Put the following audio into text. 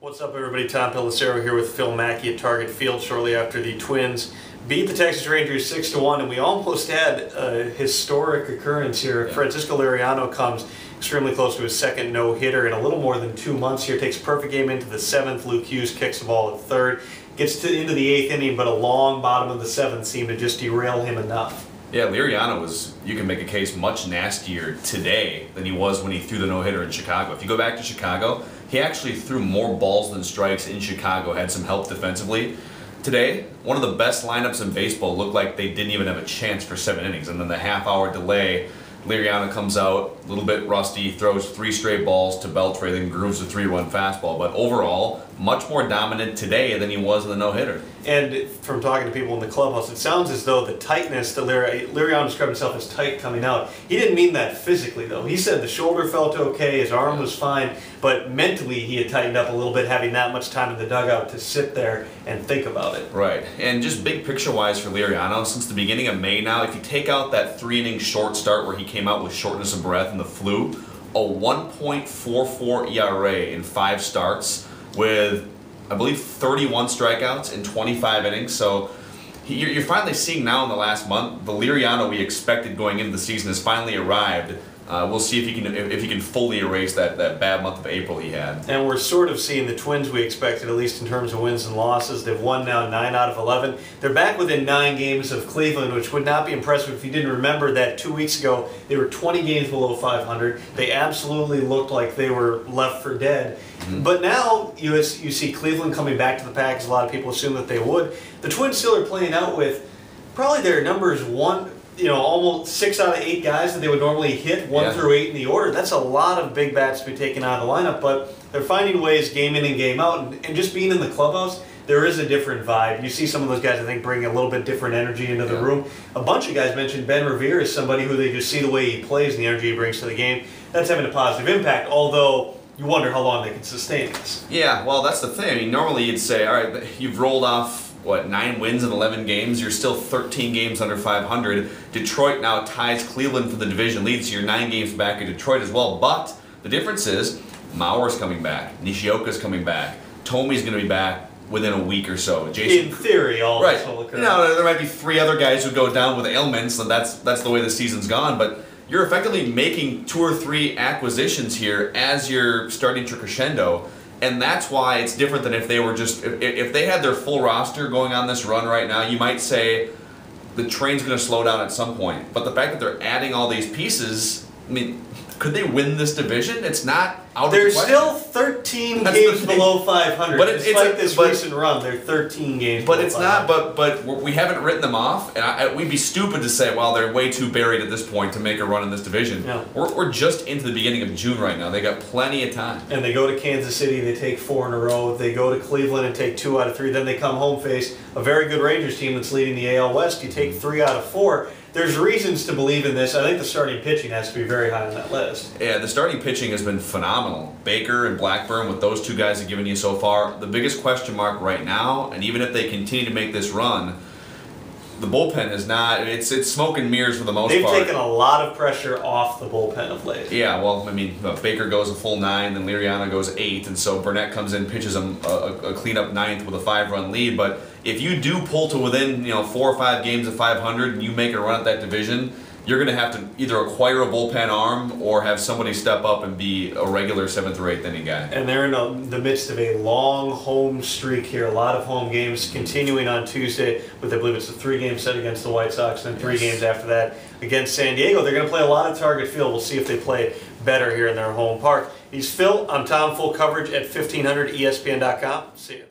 What's up, everybody? Tom Pelissero here with Phil Mackey at Target Field shortly after the Twins beat the Texas Rangers 6-1, and we almost had a historic occurrence here. Francisco Liriano comes extremely close to his second no-hitter in a little more than 2 months here. Takes a perfect game into the 7th. Luke Hughes kicks the ball at third. Gets into the 8th inning, but a long bottom of the 7th seemed to just derail him enough. Yeah, Liriano was, you can make a case, much nastier today than he was when he threw the no-hitter in Chicago. If you go back to Chicago, he actually threw more balls than strikes in Chicago, had some help defensively. Today, one of the best lineups in baseball looked like they didn't even have a chance for 7 innings. And then the half-hour delay, Liriano comes out a little bit rusty, throws 3 straight balls to Beltre, then grooves a 3-run fastball. But overall, much more dominant today than he was in the no-hitter. And from talking to people in the clubhouse, it sounds as though the tightness that Liriano described himself as tight coming out. He didn't mean that physically, though. He said the shoulder felt okay, his arm was fine, but mentally he had tightened up a little bit, having that much time in the dugout to sit there and think about it. Right. And just big picture-wise for Liriano, since the beginning of May now, if you take out that 3-inning short start where he came out with shortness of breath and the flu, a 1.44 ERA in 5 starts with, I believe, 31 strikeouts in 25 innings. So you're finally seeing now in the last month, the Liriano we expected going into the season has finally arrived. We'll see if he can fully erase that bad month of April he had. And we're sort of seeing the Twins we expected, at least in terms of wins and losses. They've won now 9 out of 11. They're back within 9 games of Cleveland, which would not be impressive if you didn't remember that 2 weeks ago they were 20 games below 500. They absolutely looked like they were left for dead. But now you see Cleveland coming back to the pack, as a lot of people assume that they would. The Twins still are playing out with probably their numbers almost 6 out of 8 guys that they would normally hit 1 through 8 in the order. That's a lot of big bats to be taken out of the lineup, but they're finding ways game in and game out, and just being in the clubhouse, there is a different vibe. You see some of those guys, I think, bring a little bit different energy into the room. A bunch of guys mentioned Ben Revere as somebody who they just see the way he plays and the energy he brings to the game. That's having a positive impact, although you wonder how long they can sustain this. Yeah, well, that's the thing. I mean, normally you'd say, all right, you've rolled off, what, 9 wins in 11 games? You're still 13 games under 500. Detroit now ties Cleveland for the division lead, so you're 9 games back of Detroit as well. But the difference is Mauer's coming back, Nishioka's coming back, Tomi's going to be back within a week or so. In theory, all this will occur. You know, there might be 3 other guys who go down with ailments, and that's the way the season's gone. But you're effectively making 2 or 3 acquisitions here as you're starting to crescendo. And that's why it's different than if they were just, if they had their full roster going on this run right now, you might say the train's going to slow down at some point. But the fact that they're adding all these pieces, I mean, could they win this division? It's not out of the question. They're still 13 games below 500. But it's like this recent run, they're 13 games below 500. But it's not, but we haven't written them off. And we'd be stupid to say, well, they're way too buried at this point to make a run in this division. No. We're just into the beginning of June right now. They got plenty of time. And they go to Kansas City, they take 4 in a row. They go to Cleveland and take 2 out of 3. Then they come home, face a very good Rangers team that's leading the AL West. You take 3 out of 4. There's reasons to believe in this. I think the starting pitching has to be very high on that list. Yeah, the starting pitching has been phenomenal. Baker and Blackburn, with those 2 guys have given you so far. The biggest question mark right now, and even if they continue to make this run, the bullpen is not, it's smoke and mirrors for the most part. They've taken a lot of pressure off the bullpen of late. Yeah, well, I mean, Baker goes a full 9, then Liriano goes 8, and so Burnett comes in, pitches him a cleanup 9th with a 5-run lead. But if you do pull to within 4 or 5 games of 500 and you make a run at that division, you're going to have to either acquire a bullpen arm or have somebody step up and be a regular 7th or 8th inning guy. And they're in the midst of a long home streak here. A lot of home games continuing on Tuesday with, I believe it's a 3-game set against the White Sox, and then 3 games after that against San Diego. They're going to play a lot of Target Field. We'll see if they play better here in their home park. He's Phil. I'm Tom. Full coverage at 1500ESPN.com. See you.